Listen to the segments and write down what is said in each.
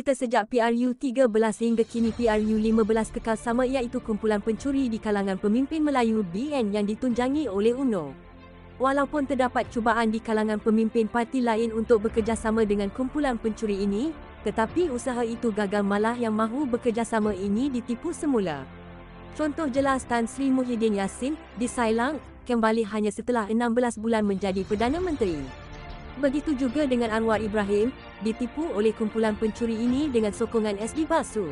kita sejak PRU 13 hingga kini PRU 15 kekal sama, iaitu kumpulan pencuri di kalangan pemimpin Melayu BN yang ditunjangi oleh UMNO. Walaupun terdapat cubaan di kalangan pemimpin parti lain untuk bekerjasama dengan kumpulan pencuri ini, tetapi usaha itu gagal, malah yang mahu bekerjasama ini ditipu semula. Contoh jelas Tan Sri Muhyiddin Yassin disailang kembali hanya setelah 16 bulan menjadi Perdana Menteri. Begitu juga dengan Anwar Ibrahim, ditipu oleh kumpulan pencuri ini dengan sokongan SD Basu.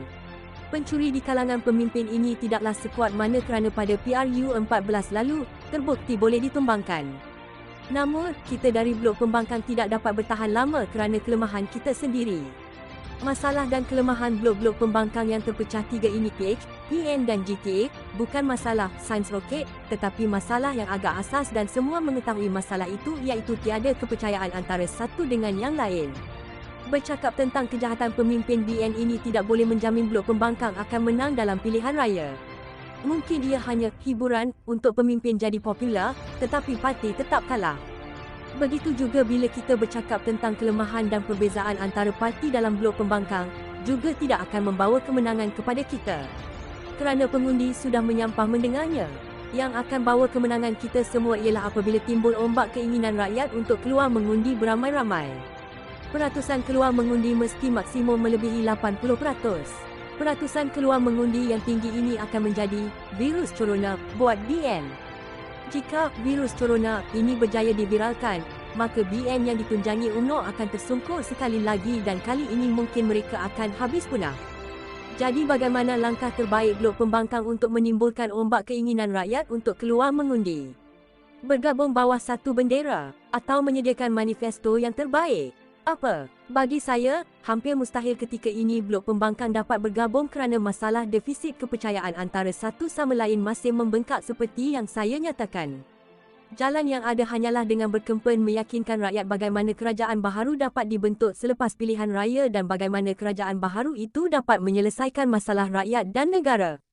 Pencuri di kalangan pemimpin ini tidaklah sekuat mana kerana pada PRU 14 lalu, terbukti boleh ditumbangkan. Namun, kita dari blok pembangkang tidak dapat bertahan lama kerana kelemahan kita sendiri. Masalah dan kelemahan blok-blok pembangkang yang terpecah tiga ini PH, PN dan GTA, bukan masalah sains roket, tetapi masalah yang agak asas dan semua mengetahui masalah itu, iaitu tiada kepercayaan antara satu dengan yang lain. Bercakap tentang kejahatan pemimpin BN ini tidak boleh menjamin blok pembangkang akan menang dalam pilihan raya. Mungkin ia hanya hiburan untuk pemimpin jadi popular, tetapi parti tetap kalah. Begitu juga bila kita bercakap tentang kelemahan dan perbezaan antara parti dalam blok pembangkang, juga tidak akan membawa kemenangan kepada kita. Kerana pengundi sudah menyampah mendengarnya. Yang akan bawa kemenangan kita semua ialah apabila timbul ombak keinginan rakyat untuk keluar mengundi beramai-ramai. Peratusan keluar mengundi mesti maksimum melebihi 80%. Peratusan keluar mengundi yang tinggi ini akan menjadi virus corona buat BN. Jika virus corona ini berjaya diviralkan, maka BN yang ditunjangi UMNO akan tersungkur sekali lagi dan kali ini mungkin mereka akan habis punah. Jadi bagaimana langkah terbaik blok pembangkang untuk menimbulkan ombak keinginan rakyat untuk keluar mengundi? Bergabung bawah satu bendera atau menyediakan manifesto yang terbaik? Apa? Bagi saya, hampir mustahil ketika ini blok pembangkang dapat bergabung kerana masalah defisit kepercayaan antara satu sama lain masih membengkak seperti yang saya nyatakan. Jalan yang ada hanyalah dengan berkempen meyakinkan rakyat bagaimana kerajaan baharu dapat dibentuk selepas pilihan raya dan bagaimana kerajaan baharu itu dapat menyelesaikan masalah rakyat dan negara.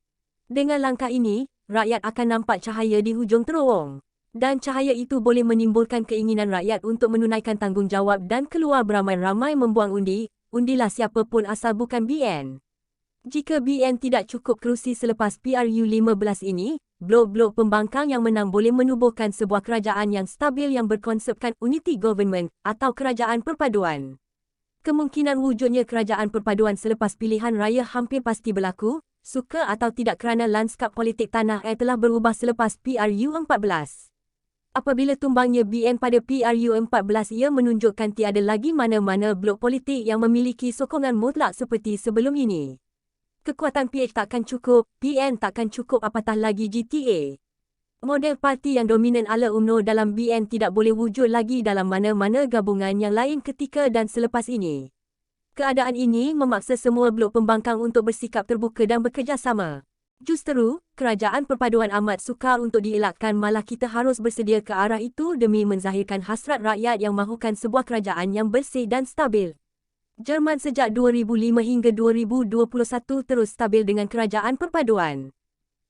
Dengan langkah ini, rakyat akan nampak cahaya di hujung terowong. Dan cahaya itu boleh menimbulkan keinginan rakyat untuk menunaikan tanggungjawab dan keluar beramai-ramai membuang undi, undilah siapa pun asal bukan BN. Jika BN tidak cukup kerusi selepas PRU 15 ini, blok-blok pembangkang yang menang boleh menubuhkan sebuah kerajaan yang stabil yang berkonsepkan unity government atau kerajaan perpaduan. Kemungkinan wujudnya kerajaan perpaduan selepas pilihan raya hampir pasti berlaku, suka atau tidak, kerana lanskap politik tanah air telah berubah selepas PRU 14. Apabila tumbangnya BN pada PRU 14, ia menunjukkan tiada lagi mana-mana blok politik yang memiliki sokongan mutlak seperti sebelum ini. Kekuatan PH takkan cukup, PN takkan cukup, apatah lagi GTA. Model parti yang dominan ala UMNO dalam BN tidak boleh wujud lagi dalam mana-mana gabungan yang lain ketika dan selepas ini. Keadaan ini memaksa semua blok pembangkang untuk bersikap terbuka dan bekerjasama. Justeru, kerajaan perpaduan amat sukar untuk dielakkan, malah kita harus bersedia ke arah itu demi menzahirkan hasrat rakyat yang mahukan sebuah kerajaan yang bersih dan stabil. Jerman sejak 2005 hingga 2021 terus stabil dengan kerajaan perpaduan.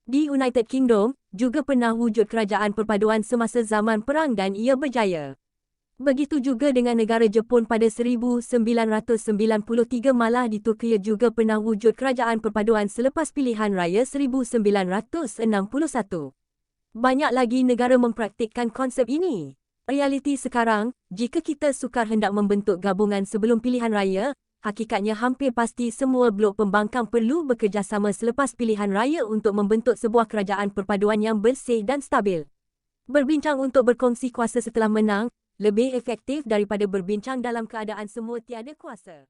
Di United Kingdom, juga pernah wujud kerajaan perpaduan semasa zaman perang dan ia berjaya. Begitu juga dengan negara Jepun pada 1993, malah di Turki juga pernah wujud kerajaan perpaduan selepas pilihan raya 1961. Banyak lagi negara mempraktikkan konsep ini. Realiti sekarang, jika kita sukar hendak membentuk gabungan sebelum pilihan raya, hakikatnya hampir pasti semua blok pembangkang perlu bekerjasama selepas pilihan raya untuk membentuk sebuah kerajaan perpaduan yang bersih dan stabil. Berbincang untuk berkongsi kuasa setelah menang lebih efektif daripada berbincang dalam keadaan semua tiada kuasa.